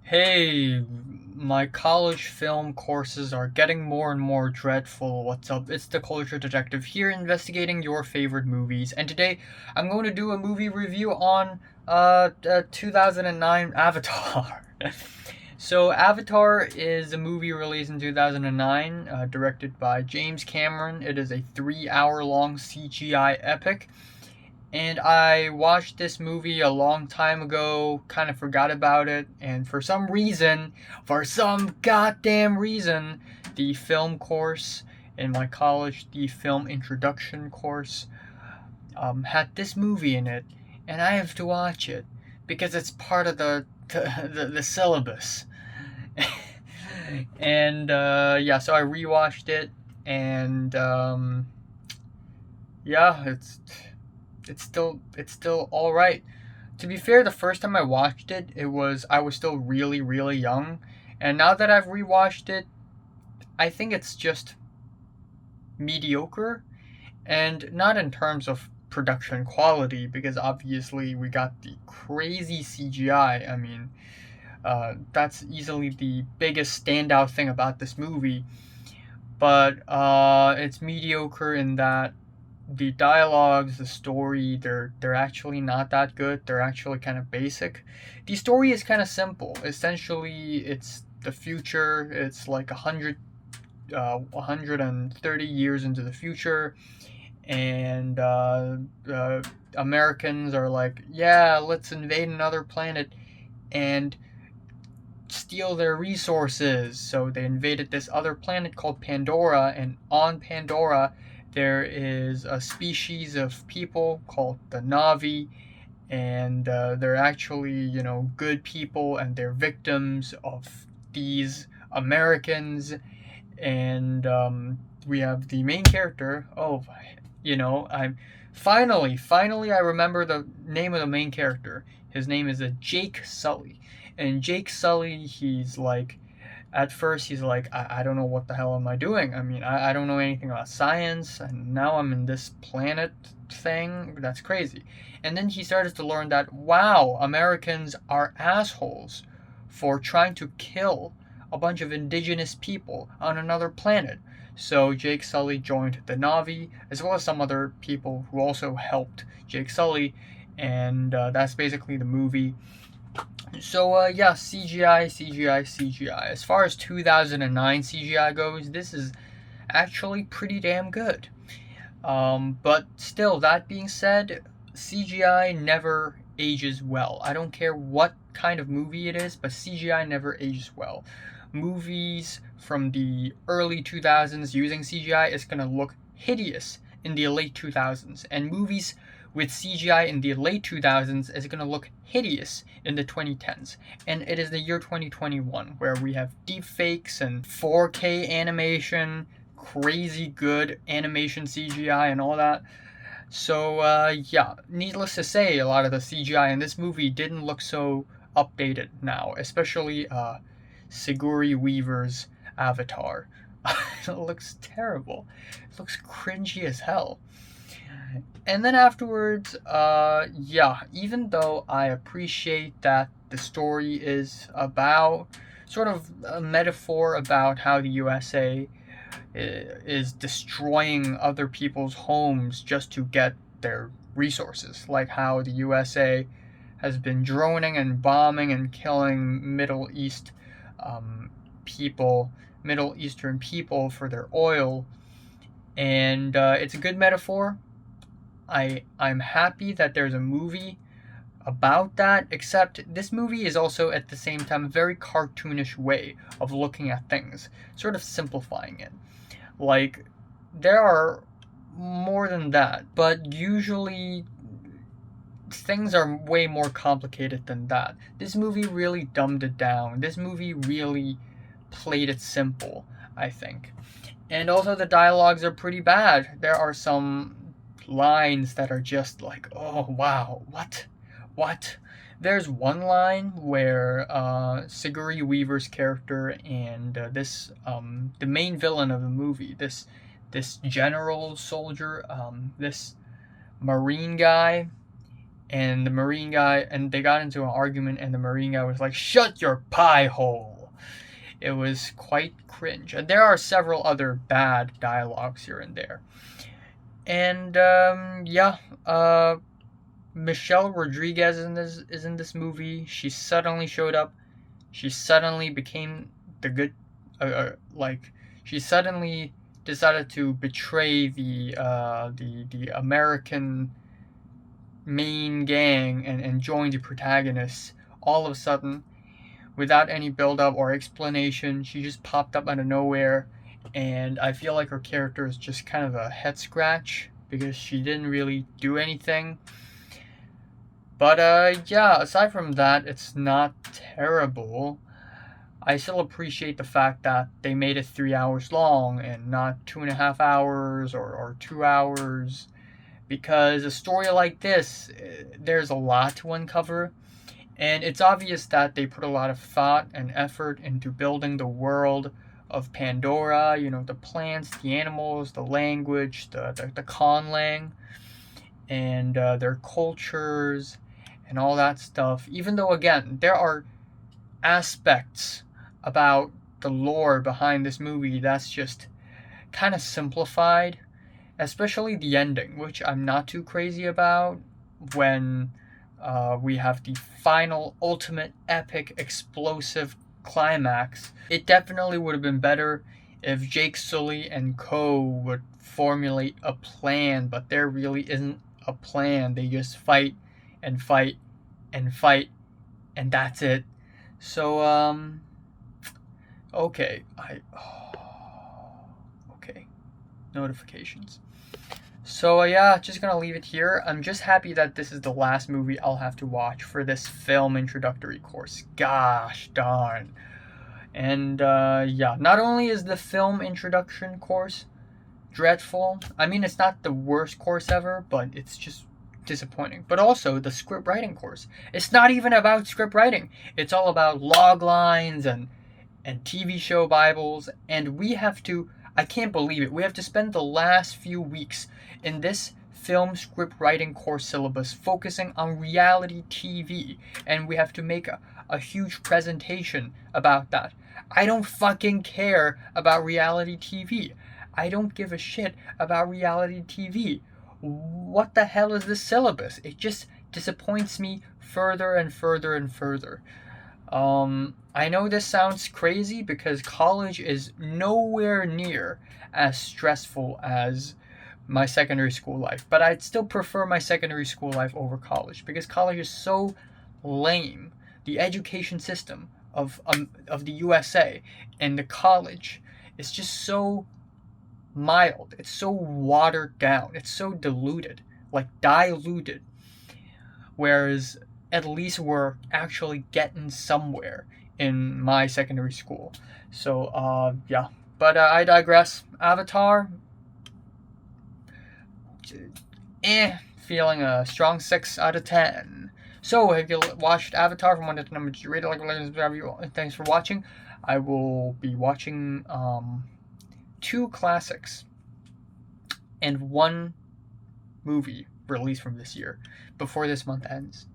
Hey, my college film courses are getting more and more dreadful. What's up? It's the Culture Detective here investigating your favorite movies. And today I'm going to do a movie review on 2009 Avatar. So Avatar is a movie released in 2009, directed by James Cameron. It is a 3-hour long CGI epic. And I watched this movie a long time ago, kind of forgot about it, and for some goddamn reason, the film course in my college, the film introduction course, had this movie in it, and I have to watch it because it's part of the syllabus. And yeah, so I rewatched it, and yeah, it's still all right. To be fair, the first time I watched it, I was still really really young, and now that I've rewatched it, I think it's just mediocre, and not in terms of production quality because obviously we got the crazy CGI. I mean, that's easily the biggest standout thing about this movie, but it's mediocre in that the dialogues, the story, they're actually not that good. They're actually kind of basic. The story is kind of simple. Essentially, it's the future. It's like 130 years into the future, and Americans are like, yeah, let's invade another planet and steal their resources. So they invaded this other planet called Pandora, and on Pandora, there is a species of people called the Navi, and they're actually, good people, and they're victims of these Americans. And we have the main character. Oh, I'm finally I remember the name of the main character. His name is Jake Sully, and Jake Sully, he's like, at first he's like, I don't know what the hell am I doing. I mean, I don't know anything about science, and now I'm in this planet thing. That's crazy. And then he started to learn that, wow, Americans are assholes for trying to kill a bunch of indigenous people on another planet. So Jake Sully joined the Navi, as well as some other people who also helped Jake Sully, and that's basically the movie. So yeah, CGI, CGI, CGI. As far as 2009 CGI goes, this is actually pretty damn good. But still, that being said, CGI never ages well. I don't care what kind of movie it is, but CGI never ages well. Movies from the early 2000s using CGI is gonna look hideous in the late 2000s, and movies with CGI in the late 2000s is going to look hideous in the 2010s. And it is the year 2021 where we have deepfakes and 4K animation, crazy good animation CGI, and all that. So, yeah, needless to say, a lot of the CGI in this movie didn't look so updated now, especially Sigourney Weaver's Avatar. It looks terrible. It looks cringy as hell. And then afterwards, yeah, even though I appreciate that the story is about sort of a metaphor about how the USA is destroying other people's homes just to get their resources, like how the USA has been droning and bombing and killing um, people, Middle Eastern people for their oil. And it's a good metaphor. I'm happy that there's a movie about that, except this movie is also at the same time a very cartoonish way of looking at things, sort of simplifying it. Like, there are more than that, but usually things are way more complicated than that. This movie really dumbed it down. This movie really played it simple, I think. And also, the dialogues are pretty bad. There are some lines that are just like, oh wow, what? What? There's one line where Sigourney Weaver's character and the main villain of the movie, this general soldier, this marine guy, and the Marine guy, and they got into an argument, and the Marine guy was like, "Shut your pie hole." It was quite cringe. And there are several other bad dialogues here and there. And yeah, Michelle Rodriguez is in this movie. She suddenly showed up. She suddenly became the good, like she suddenly decided to betray the American main gang and join the protagonists all of a sudden without any build up or explanation. She just popped up out of nowhere, and I feel like her character is just kind of a head scratch because she didn't really do anything. But yeah, aside from that, it's not terrible. I still appreciate the fact that they made it 3 hours long and not 2.5 hours or 2 hours, because a story like this, there's a lot to uncover. And it's obvious that they put a lot of thought and effort into building the world of Pandora, you know, the plants, the animals, the language, the conlang, and their cultures and all that stuff. Even though, again, there are aspects about the lore behind this movie that's just kind of simplified, especially the ending, which I'm not too crazy about, when we have the final, ultimate, epic, explosive climax. It definitely would have been better if Jake Sully and co would formulate a plan, but there really isn't a plan. They just fight and fight and fight, and that's it. So, okay, okay, notifications. So yeah, just gonna leave it here. I'm just happy that this is the last movie I'll have to watch for this film introductory course. Gosh darn. And yeah, not only is the film introduction course dreadful, I mean, it's not the worst course ever, but it's just disappointing. But also the script writing course. It's not even about script writing. It's all about log lines and TV show Bibles, and we have to, I can't believe it, we have to spend the last few weeks in this film script writing course syllabus focusing on reality TV, and we have to make a huge presentation about that. I don't fucking care about reality TV. I don't give a shit about reality TV. What the hell is this syllabus? It just disappoints me further and further and further. I know this sounds crazy because college is nowhere near as stressful as my secondary school life, but I'd still prefer my secondary school life over college because college is so lame. The education system of the USA and the college is just so mild. It's so watered down. It's so diluted, like diluted. Whereas at least we're actually getting somewhere in my secondary school. So yeah, but I digress. Avatar, feeling a strong 6 out of 10. So have you watched Avatar from 1 to number 2? Rate it, like, review. Thanks for watching. I will be watching 2 classics and 1 movie released from this year before this month ends.